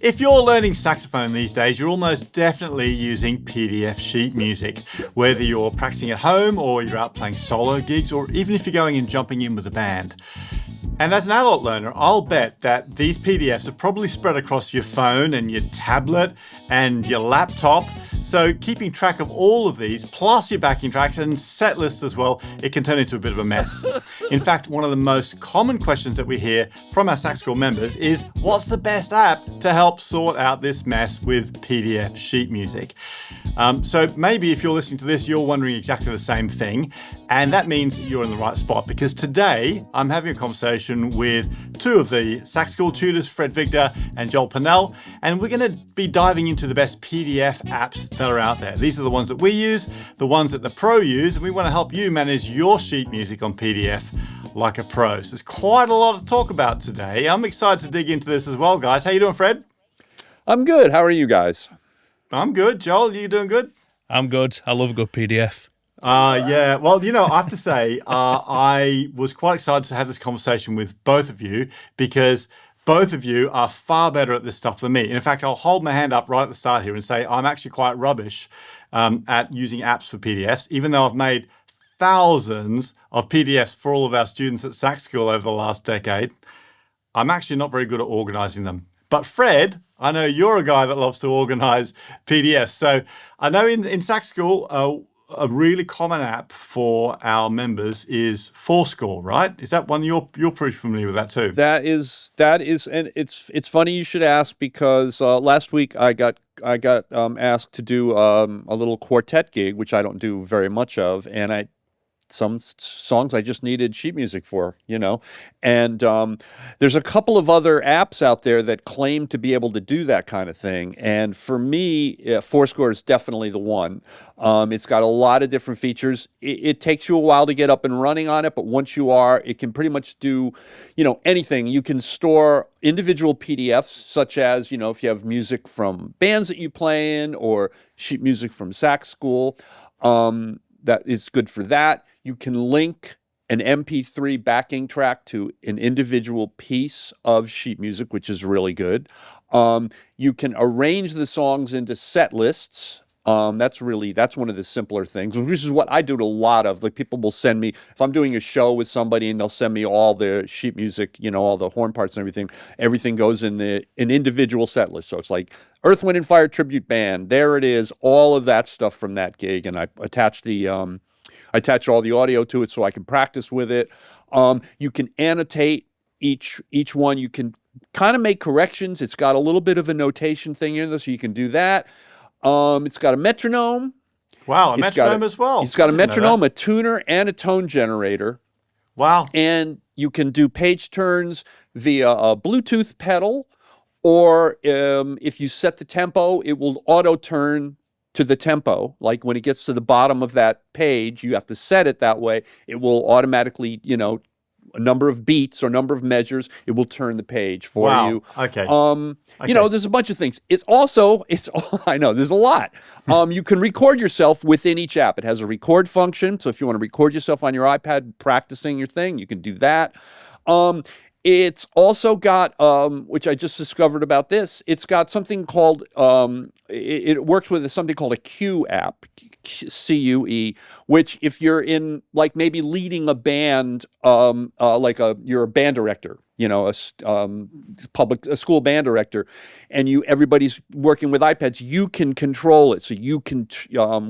If you're learning saxophone these days, you're almost definitely using PDF sheet music. Whether you're practicing at home or you're out playing solo gigs, or even if you're going and jumping in with a band. And as an adult learner, I'll bet that these PDFs are probably spread across your phone and your tablet and your laptop. So keeping track of all of these, plus your backing tracks and set lists as well, it can turn into a bit of a mess. In fact, one of the most common questions that we hear from our saxophone members is, what's the best app to help sort out this mess with PDF sheet music? So maybe if you're listening to this, you're wondering exactly the same thing. And that means that you're in the right spot, because today I'm having a conversation with two of the sax school tutors, Fred Vigda and Joel Purnell, and we're going to be diving into the best PDF apps that are out there. These are the ones that we use, the ones that the pro use, and we want to help you manage your sheet music on PDF like a pro. So there's quite a lot to talk about today. I'm excited to dig into this as well, guys. How you doing, Fred? I'm good. How are you guys? I'm good. Joel, you doing good? I'm good. I love a good PDF. Yeah. Well, I have to say, I was quite excited to have this conversation with both of you, because both of you are far better at this stuff than me. And in fact, I'll hold my hand up right at the start here and say I'm actually quite rubbish at using apps for PDFs, even though I've made thousands of PDFs for all of our students at Sax School over the last decade. I'm actually not very good at organizing them. But Fred, I know you're a guy that loves to organize PDFs. So I know in Sax School, a really common app for our members is forScore, right? Is that one you're pretty familiar with that too? That is, and it's funny you should ask, because last week I got asked to do a little quartet gig, which I don't do very much of, and some songs I just needed sheet music for, and there's a couple of other apps out there that claim to be able to do that kind of thing, and for me, forScore is definitely the one. It's got a lot of different features. It takes you a while to get up and running on it, but once you are, it can pretty much do, anything. You can store individual PDFs, such as, if you have music from bands that you play in, or sheet music from Sax School. That is good for that. You can link an MP3 backing track to an individual piece of sheet music, which is really good. You can arrange the songs into set lists. That's one of the simpler things, which is what I do a lot of. Like, people will send me, if I'm doing a show with somebody and they'll send me all the sheet music, all the horn parts and everything. Everything goes in an individual set list. So it's like Earth, Wind & Fire Tribute Band. There it is, all of that stuff from that gig. And I attach all the audio to it so I can practice with it. You can annotate each one. You can kind of make corrections. It's got a little bit of a notation thing in there, so you can do that. It's got a metronome. Wow, a metronome as well. It's got a metronome, a tuner, and a tone generator. Wow. And you can do page turns via a Bluetooth pedal, or if you set the tempo, it will auto-turn to the tempo. Like, when it gets to the bottom of that page, you have to set it that way. It will automatically, a number of beats or number of measures, it will turn the page for you. Okay. There's a bunch of things. I know there's a lot. You can record yourself within each app. It has a record function. So if you want to record yourself on your iPad practicing your thing, you can do that. It's also got, which I just discovered about this, it's got something called, it works with something called a Cue app, CUE, which if you're in, like, maybe leading a band, you're a band director, a school band director, and everybody's working with iPads, you can control it. So you can,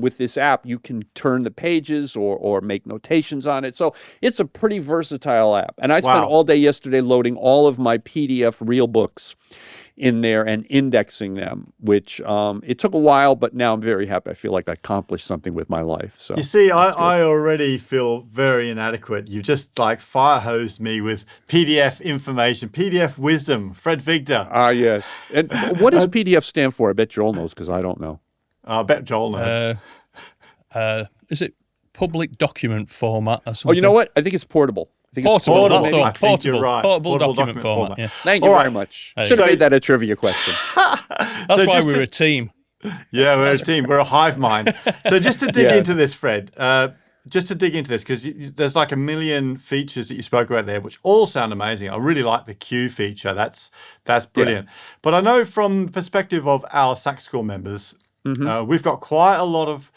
with this app, you can turn the pages or make notations on it. So it's a pretty versatile app. And I spent all day yesterday loading all of my PDF real books in there and indexing them, which it took a while, but now I'm very happy. I feel like I accomplished something with my life. So you see, I already feel very inadequate. You just fire hosed me with PDF information, PDF wisdom, Fred Vigda. Yes. And what does PDF stand for? I bet Joel knows, because I don't know. I bet Joel knows. Is it public document format or something? Oh, you know what? I think it's portable. Portable. That's the one. Portable. Right. Portable document format. Yeah. Thank you very much. Should have made that a trivia question. That's why we're a team. Yeah, we're a team. We're a hive mind. So just to dig into this, Fred, just to dig into this, because there's like a million features that you spoke about there, which all sound amazing. I really like the cue feature. That's brilliant. But I know from the perspective of our saxophone members, we've got quite a lot of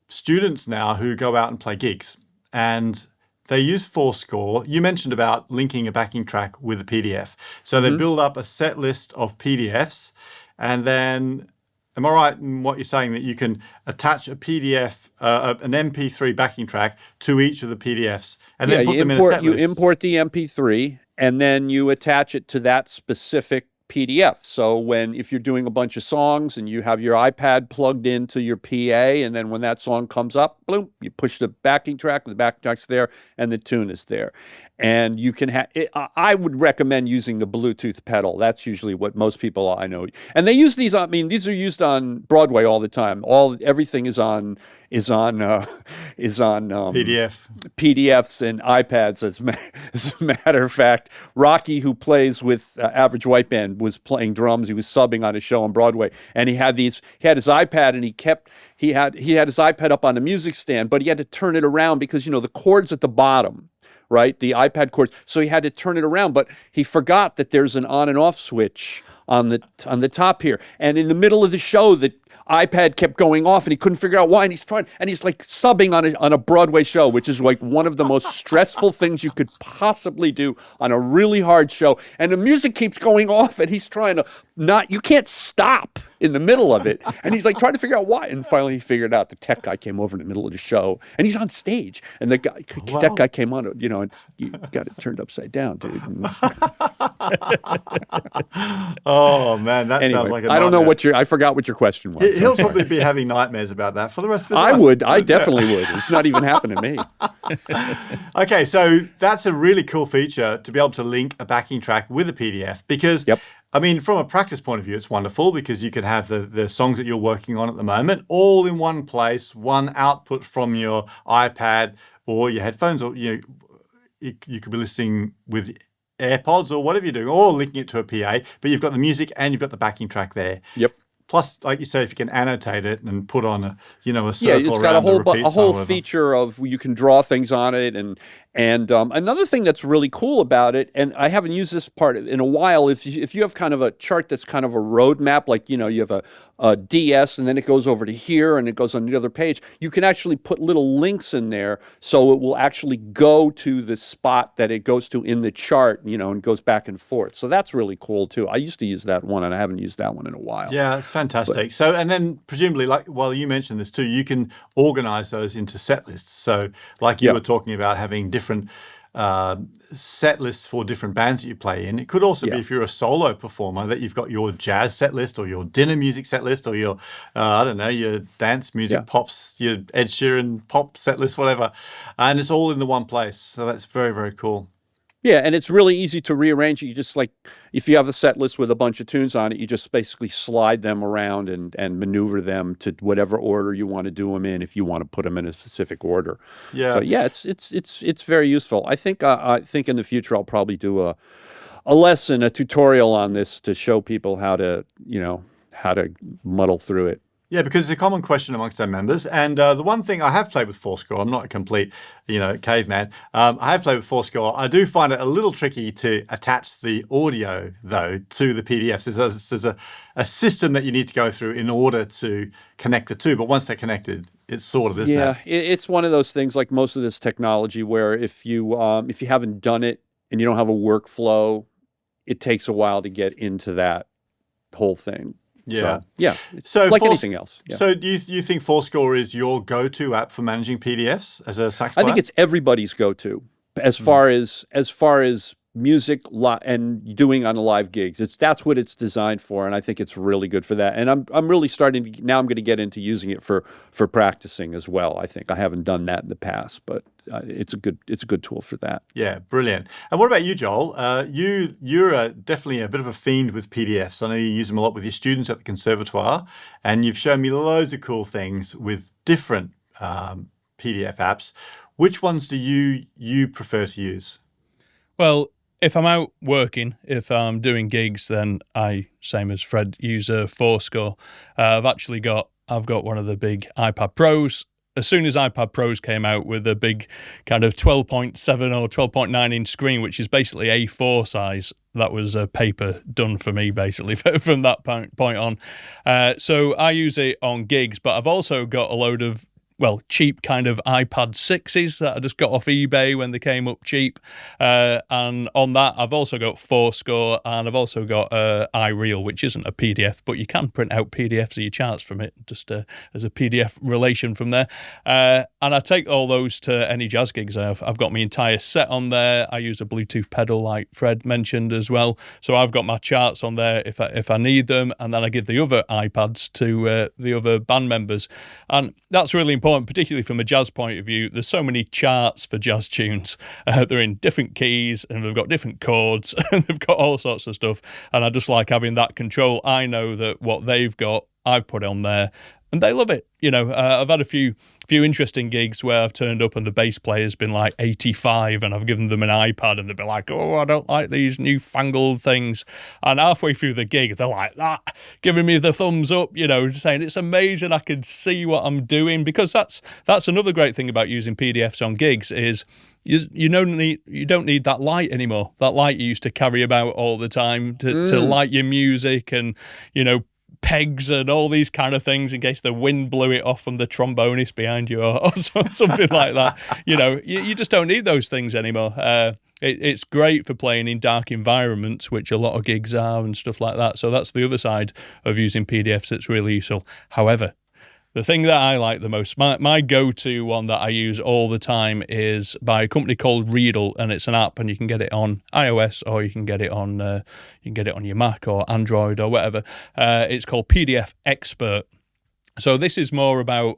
students now who go out and play gigs, and they use forScore. You mentioned about linking a backing track with a PDF. So they build up a set list of PDFs, and then, am I right in what you're saying that you can attach a PDF, an MP3 backing track to each of the PDFs, and then put them in a set list? You import the MP3, and then you attach it to that specific PDF. So if you're doing a bunch of songs and you have your iPad plugged into your PA, and then when that song comes up, boom, you push the backing track, the backing track's there, and the tune is there. And you can I would recommend using the Bluetooth pedal. That's usually what most people I know. And they use these. I mean, these are used on Broadway all the time. Everything is on PDFs and iPads. As a matter of fact, Rocky, who plays with Average White Band, was playing drums. He was subbing on a show on Broadway, and he had his iPad, and he had his iPad up on the music stand, but he had to turn it around because the chords at the bottom. Right, the iPad chords. So he had to turn it around, but he forgot that there's an on and off switch on the top here. And in the middle of the show, the iPad kept going off, and he couldn't figure out why. And he's like subbing on a Broadway show, which is like one of the most stressful things you could possibly do on a really hard show. And the music keeps going off, and he's trying to you can't stop in the middle of it. And he's like trying to figure out why. And finally he figured out. The tech guy came over in the middle of the show, and he's on stage. And that guy came on, and you got it turned upside down, dude. Oh man, that sounds like a nightmare. I don't know I forgot what your question was. He'll probably be having nightmares about that for the rest of his life. I definitely would. It's not even happened to me. Okay, so that's a really cool feature to be able to link a backing track with a PDF, because I mean, from a practice point of view, it's wonderful because you could have the songs that you're working on at the moment all in one place, one output from your iPad or your headphones, or you could be listening with AirPods or whatever you're doing, or linking it to a PA, but you've got the music and you've got the backing track there. Yep. Plus, like you say, if you can annotate it and put on a circle it's got around a whole feature of you can draw things on it, and another thing that's really cool about it, and I haven't used this part in a while. If you have kind of a chart that's kind of a roadmap, like you have a DS, and then it goes over to here, and it goes on the other page. You can actually put little links in there, so it will actually go to the spot that it goes to in the chart, and goes back and forth. So that's really cool too. I used to use that one, and I haven't used that one in a while. Yeah, it's fantastic. So, and then presumably, you mentioned this too, you can organize those into set lists. So, like you were talking about having different set lists for different bands that you play in. It could also be, if you're a solo performer, that you've got your jazz set list or your dinner music set list or your, your dance music pops, your Ed Sheeran pop set list, whatever. And it's all in the one place. So that's very, very cool. Yeah, and it's really easy to rearrange it. You just if you have a set list with a bunch of tunes on it, you just basically slide them around and maneuver them to whatever order you want to do them in, if you want to put them in a specific order. Yeah. So yeah, it's very useful. I think in the future I'll probably do a lesson, a tutorial on this to show people how to muddle through it. Yeah, because it's a common question amongst our members. And the one thing, I have played with forScore. I'm not a complete, caveman. I have played with forScore. I do find it a little tricky to attach the audio, though, to the PDFs. There's a system that you need to go through in order to connect the two. But once they're connected, it's sort of, isn't it? Yeah, it's one of those things, like most of this technology, where if you haven't done it and you don't have a workflow, it takes a while to get into that whole thing. Yeah. So like anything else. Yeah. So do you think forScore is your go-to app for managing PDFs as a sax player? I think it's everybody's go-to as far as music and doing on live gigs. That's what it's designed for, and I think it's really good for that. And I'm really starting to, now I'm going to get into using it for practicing as well. I think I haven't done that in the past, but it's a good tool for that. Yeah, brilliant. And what about you, Joel? You're definitely a bit of a fiend with PDFs. I know you use them a lot with your students at the conservatoire, and you've shown me loads of cool things with different PDF apps. Which ones do you prefer to use? Well, if I'm out working, if I'm doing gigs, then I, same as Fred, use forScore. I've got one of the big iPad Pros, as soon as iPad Pros came out with a big kind of 12.7 or 12.9 inch screen, which is basically A4 size, that was a paper done for me, basically, from that point on. So I use it on gigs, but I've also got a load of cheap kind of iPad 6s that I just got off eBay when they came up cheap. And on that, I've also got forScore, and I've also got iReal, which isn't a PDF, but you can print out PDFs of your charts from it, just as a PDF relation from there. And I take all those to any jazz gigs. I've got my entire set on there. I use a Bluetooth pedal like Fred mentioned as well. So I've got my charts on there if I need them, and then I give the other iPads to the other band members. And that's really important, particularly from a jazz point of view. There's so many charts for jazz tunes. They're in different keys, and they've got different chords, and they've got all sorts of stuff. And I just like having that control. I know that what they've got, I've put on there, and they love it. I've had a few interesting gigs where I've turned up and the bass player's been like 85, and I've given them an iPad, and they've been like, "Oh, I don't like these newfangled things." And halfway through the gig, they're like that, giving me the thumbs up, saying it's amazing. I can see what I'm doing, because that's another great thing about using PDFs on gigs is you don't need that light anymore. That light you used to carry about all the time to light your music, and pegs and all these kind of things in case the wind blew it off from the trombonist behind you or something like that. You just don't need those things anymore. It's great for playing in dark environments, which a lot of gigs are and stuff like that. So that's the other side of using PDFs that's really useful. However, the thing that I like the most, my go-to one that I use all the time, is by a company called Readle, and it's an app, and you can get it on iOS, or you can get it on your Mac or Android or whatever. It's called PDF Expert. So this is more about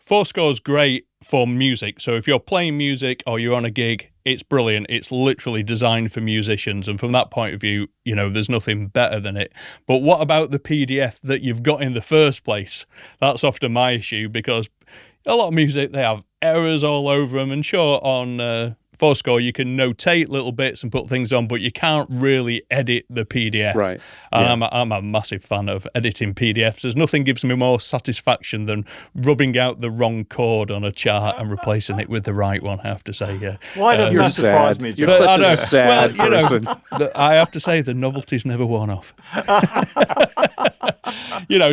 forScore's great for music. So if you're playing music or you're on a gig, it's brilliant. It's literally designed for musicians. And from that point of view, there's nothing better than it. But what about the PDF that you've got in the first place? That's often my issue, because a lot of music, they have errors all over them. And sure, on forScore, you can notate little bits and put things on, but you can't really edit the PDF. Right. And yeah. I'm a massive fan of editing PDFs. There's nothing gives me more satisfaction than rubbing out the wrong chord on a chart and replacing it with the right one, I have to say. Yeah. Why doesn't that surprise me, John? You're such a sad person. I have to say the novelty's never worn off.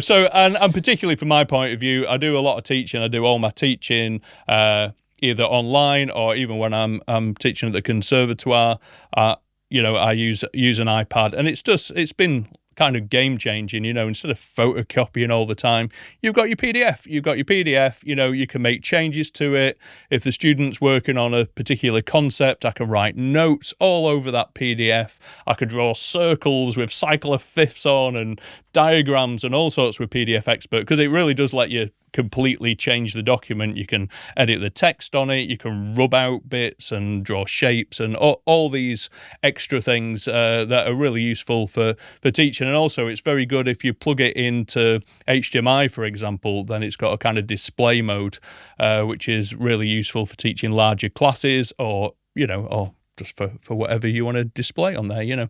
So, and particularly from my point of view, I do a lot of teaching. I do all my teaching either online or even when I'm teaching at the conservatoire. I use an iPad, and it's been kind of game changing. Instead of photocopying all the time, you've got your PDF. You can make changes to it. If the student's working on a particular concept, I can write notes all over that PDF. I could draw circles with cycle of fifths on and diagrams and all sorts with PDF Expert, because it really does let you completely change the document. You can edit the text on it, you can rub out bits and draw shapes and all these extra things that are really useful for teaching. And also it's very good if you plug it into HDMI, for example, then it's got a kind of display mode, which is really useful for teaching larger classes or just for whatever you want to display on there,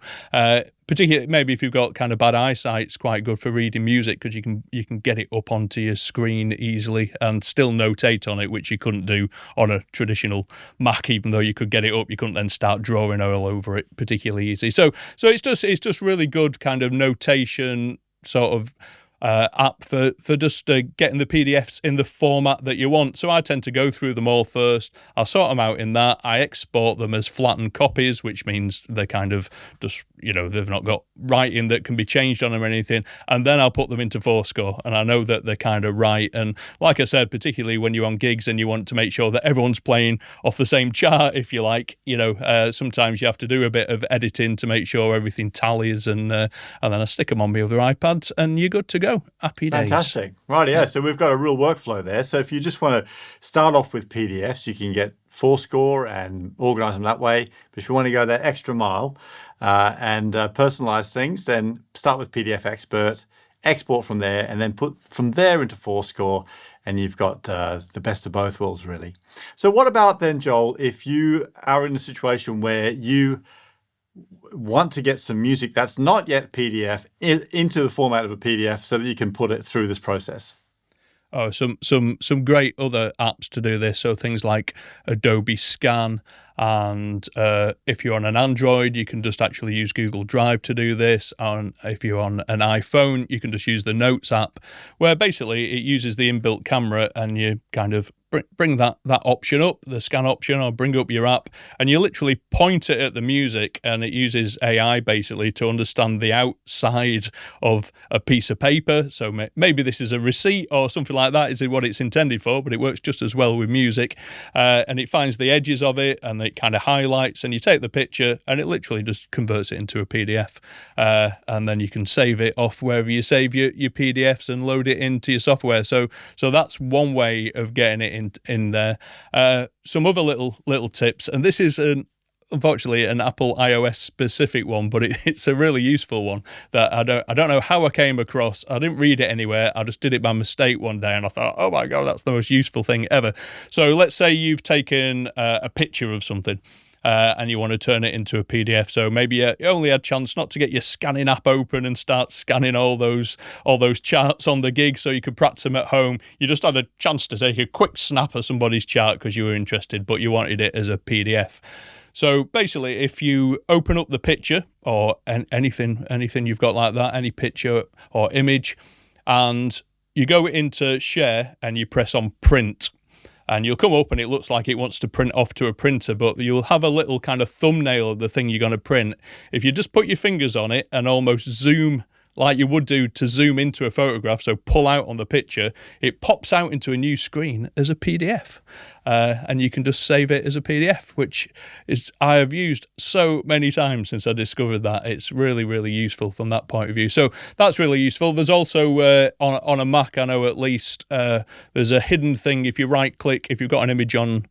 particularly maybe if you've got kind of bad eyesight, it's quite good for reading music, because you can get it up onto your screen easily and still notate on it, which you couldn't do on a traditional Mac. Even though you could get it up, you couldn't then start drawing all over it particularly easy. So it's just really good kind of notation sort of app for just getting the PDFs in the format that you want. So I tend to go through them all first. I'll sort them out in that. I export them as flattened copies, which means they're kind of just, they've not got writing that can be changed on them or anything. And then I'll put them into forScore, and I know that they're kind of right. And like I said, particularly when you're on gigs and you want to make sure that everyone's playing off the same chart, if you like, sometimes you have to do a bit of editing to make sure everything tallies, and then I stick them on my other iPads, and you're good to go. Happy days. Fantastic. Right, yeah. So we've got a real workflow there. So if you just want to start off with PDFs, you can get forScore and organize them that way. But if you want to go that extra mile and personalize things, then start with PDF Expert, export from there, and then put from there into forScore, and you've got the best of both worlds, really. So what about then, Joel, if you are in a situation where you want to get some music that's not yet PDF into the format of a PDF so that you can put it through this process? Oh, some great other apps to do this. So things like Adobe Scan, and if you're on an Android, you can just actually use Google Drive to do this. And if you're on an iPhone, you can just use the Notes app, where basically it uses the inbuilt camera, and you kind of bring that option up, the scan option, or bring up your app, and you literally point it at the music, and it uses AI basically to understand the outside of a piece of paper. So maybe this is a receipt or something like that is what it's intended for, but it works just as well with music. And it finds the edges of it, and it kind of highlights, and you take the picture, and it literally just converts it into a PDF. And then you can save it off wherever you save your PDFs and load it into your software. So that's one way of getting it in there. Some other little tips, and this is unfortunately an Apple iOS specific one, but it's a really useful one that I don't know how I came across. I didn't read it anywhere. I just did it by mistake one day, and I thought, oh my God, that's the most useful thing ever. So let's say you've taken a picture of something. And you want to turn it into a PDF. So maybe you only had a chance not to get your scanning app open and start scanning all those charts on the gig so you could practice them at home. You just had a chance to take a quick snap of somebody's chart because you were interested, but you wanted it as a PDF. So basically, if you open up the picture or anything you've got like that, any picture or image, and you go into share and you press on print, and you'll come up and it looks like it wants to print off to a printer, but you'll have a little kind of thumbnail of the thing you're going to print. If you just put your fingers on it and almost zoom like you would do to zoom into a photograph, so pull out on the picture, it pops out into a new screen as a PDF. And you can just save it as a PDF, which I have used so many times since I discovered that. It's really, really useful from that point of view. So that's really useful. There's also, on a Mac, I know at least, there's a hidden thing. If you right-click, if you've got an image on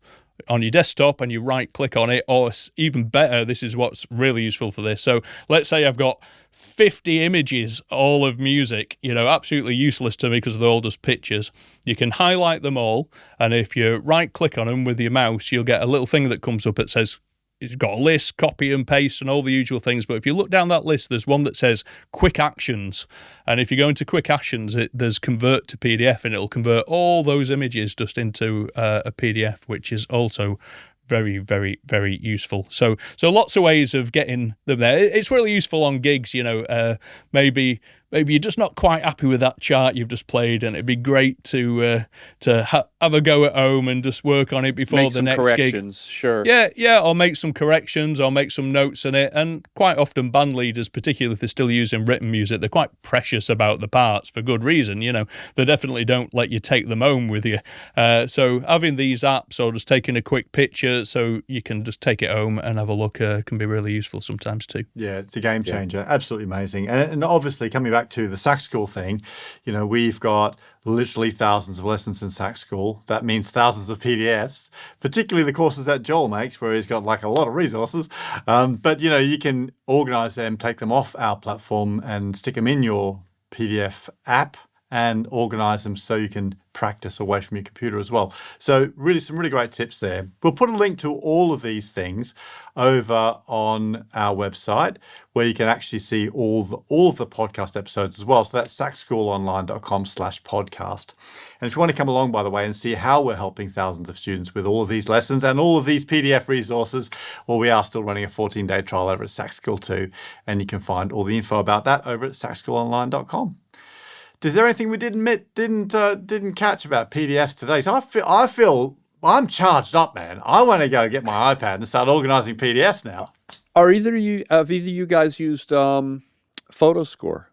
your desktop and you right-click on it, or even better, this is what's really useful for this. So let's say I've got 50 images, all of music, absolutely useless to me because they're all just pictures. You can highlight them all, and if you right-click on them with your mouse, you'll get a little thing that comes up that says, it's got a list, copy and paste, and all the usual things. But if you look down that list, there's one that says quick actions. And if you go into quick actions, there's convert to PDF, and it'll convert all those images just into a PDF, which is also very, very, very useful. So lots of ways of getting them there. It's really useful on gigs, maybe you're just not quite happy with that chart you've just played, and it'd be great to have a go at home and just work on it before the next gig. Sure. Yeah, or make some corrections or make some notes in it. And quite often band leaders, particularly if they're still using written music, they're quite precious about the parts for good reason. They definitely don't let you take them home with you. So having these apps or just taking a quick picture so you can just take it home and have a look can be really useful sometimes too. Yeah, it's a game changer. Absolutely amazing. And obviously, coming back to the Sax School thing, we've got literally thousands of lessons in Sax School. That means thousands of PDFs, particularly the courses that Joel makes, where he's got like a lot of resources. But you can organize them, take them off our platform and stick them in your PDF app and organize them so you can practice away from your computer as well. So really, some really great tips there. We'll put a link to all of these things over on our website, where you can actually see all of the podcast episodes as well. So that's saxschoolonline.com/podcast. And if you want to come along, by the way, and see how we're helping thousands of students with all of these lessons and all of these PDF resources, well, we are still running a 14-day trial over at Sax School too. And you can find all the info about that over at saxschoolonline.com. Is there anything we didn't catch about PDFs today? So I feel I'm charged up, man. I want to go get my iPad and start organizing PDFs now. Have either of you guys used forScore?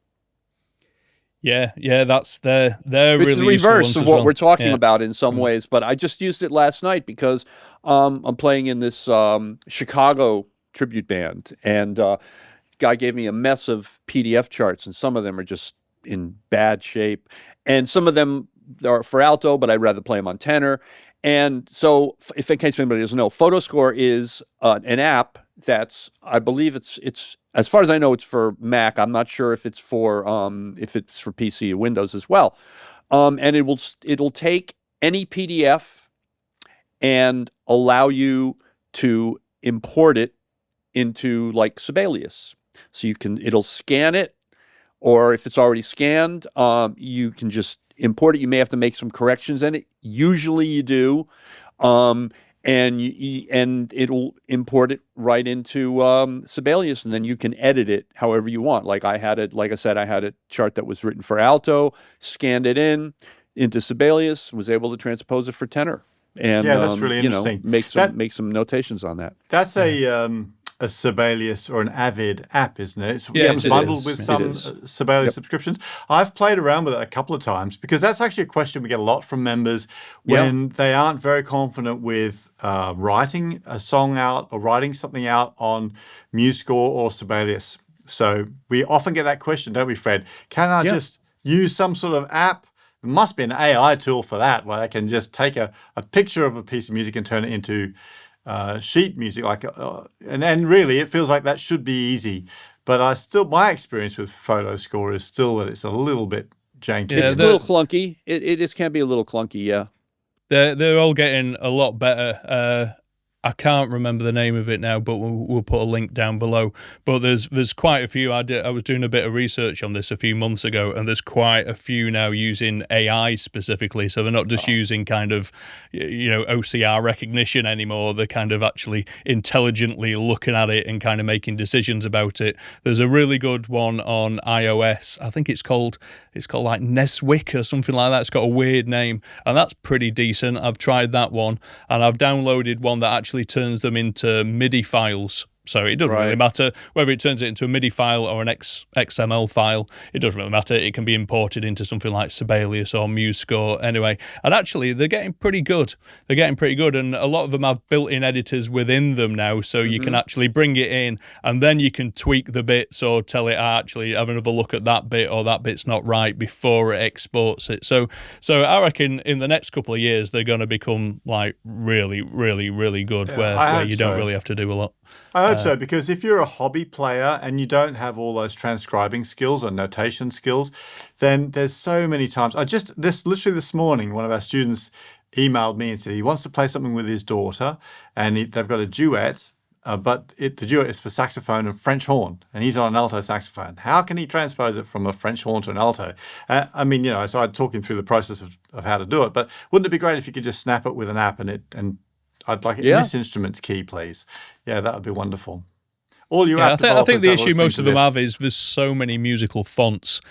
Yeah, that's their It's really the reverse of what we're talking Yeah. about in some ways, but I just used it last night because I'm playing in this Chicago tribute band, and guy gave me a mess of PDF charts, and some of them are just in bad shape, and some of them are for alto, but I'd rather play them on tenor. And so, if in case anybody doesn't know, forScore is an app that's, I believe it's as far as I know, it's for Mac. I'm not sure if it's for PC or Windows as well. And it'll take any PDF and allow you to import it into like Sibelius. So it'll scan it, or if it's already scanned, you can just import it. You may have to make some corrections in it. Usually you do. And it'll import it right into Sibelius, and then you can edit it however you want. Like I said, I had a chart that was written for alto, scanned it into Sibelius, was able to transpose it for tenor, and that's really interesting. Make some notations on that. That's a Sibelius or an Avid app, isn't it? It's Yes, bundled with some Sibelius subscriptions. I've played around with it a couple of times because that's actually a question we get a lot from members when they aren't very confident with writing a song out or writing something out on MuseScore or Sibelius. So we often get that question, don't we, Fred? Can I just use some sort of app? There must be an AI tool for that where they can just take a picture of a piece of music and turn it into sheet music, and really it feels like that should be easy, but my experience with forScore is still that it's a little bit janky. It's a little clunky. It just can be a little clunky. Yeah, they're all getting a lot better. I can't remember the name of it now, but we'll put a link down below. But there's quite a few. I was doing a bit of research on this a few months ago, and there's quite a few now using AI specifically. So they're not just using kind of, OCR recognition anymore. They're kind of actually intelligently looking at it and kind of making decisions about it. There's a really good one on iOS. I think it's called like Neswick or something like that. It's got a weird name, and that's pretty decent. I've tried that one, and I've downloaded one that actually turns them into MIDI files. So it doesn't really matter whether it turns it into a MIDI file or an XML file. It doesn't really matter. It can be imported into something like Sibelius or MuseScore anyway. And actually, they're getting pretty good. And a lot of them have built-in editors within them now, so you can actually bring it in, and then you can tweak the bits or tell it, actually, have another look at that bit, or that bit's not right, before it exports it. So I reckon in the next couple of years, they're going to become like really, really, really good, where you don't really have to do a lot. I hope so, because if you're a hobby player and you don't have all those transcribing skills or notation skills, then there's so many times. Literally this morning, one of our students emailed me and said he wants to play something with his daughter, and they've got a duet, but the duet is for saxophone and French horn, and he's on an alto saxophone. How can he transpose it from a French horn to an alto? So I'd talk him through the process of how to do it, but wouldn't it be great if you could just snap it with an app and I'd like it in this instrument's key, please. Yeah, that would be wonderful. All you app I think the issue most of them this. have is there's so many musical fonts,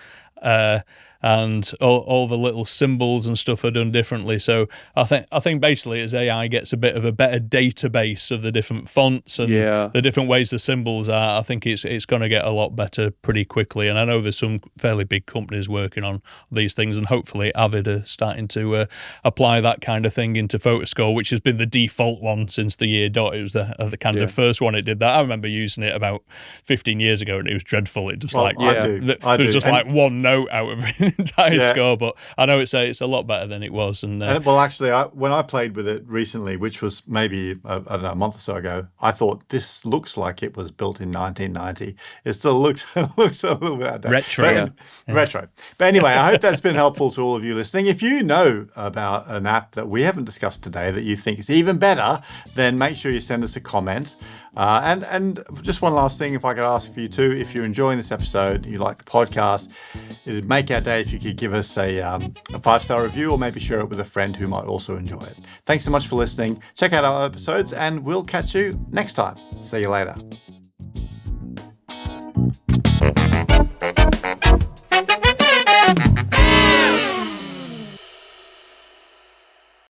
and all the little symbols and stuff are done differently. So I think basically as AI gets a bit of a better database of the different fonts and the different ways the symbols are, I think it's going to get a lot better pretty quickly. And I know there's some fairly big companies working on these things, and hopefully Avid are starting to apply that kind of thing into forScore, which has been the default one since the year dot. It was the kind of the first one it did that. I remember using it about 15 years ago, and it was dreadful. It just there's just like one note out of it. Entire score, but I know it's a lot better than it was. And actually, when I played with it recently, which was maybe a month or so ago, I thought this looks like it was built in 1990. It still looks a little bit outdated. Retro. But anyway, I hope that's been helpful to all of you listening. If you know about an app that we haven't discussed today that you think is even better, then make sure you send us a comment. And just one last thing, if I could ask for you too, if you're enjoying this episode, you like the podcast, it'd make our day if you could give us a 5-star review, or maybe share it with a friend who might also enjoy it. Thanks so much for listening. Check out our episodes, and we'll catch you next time. See you later.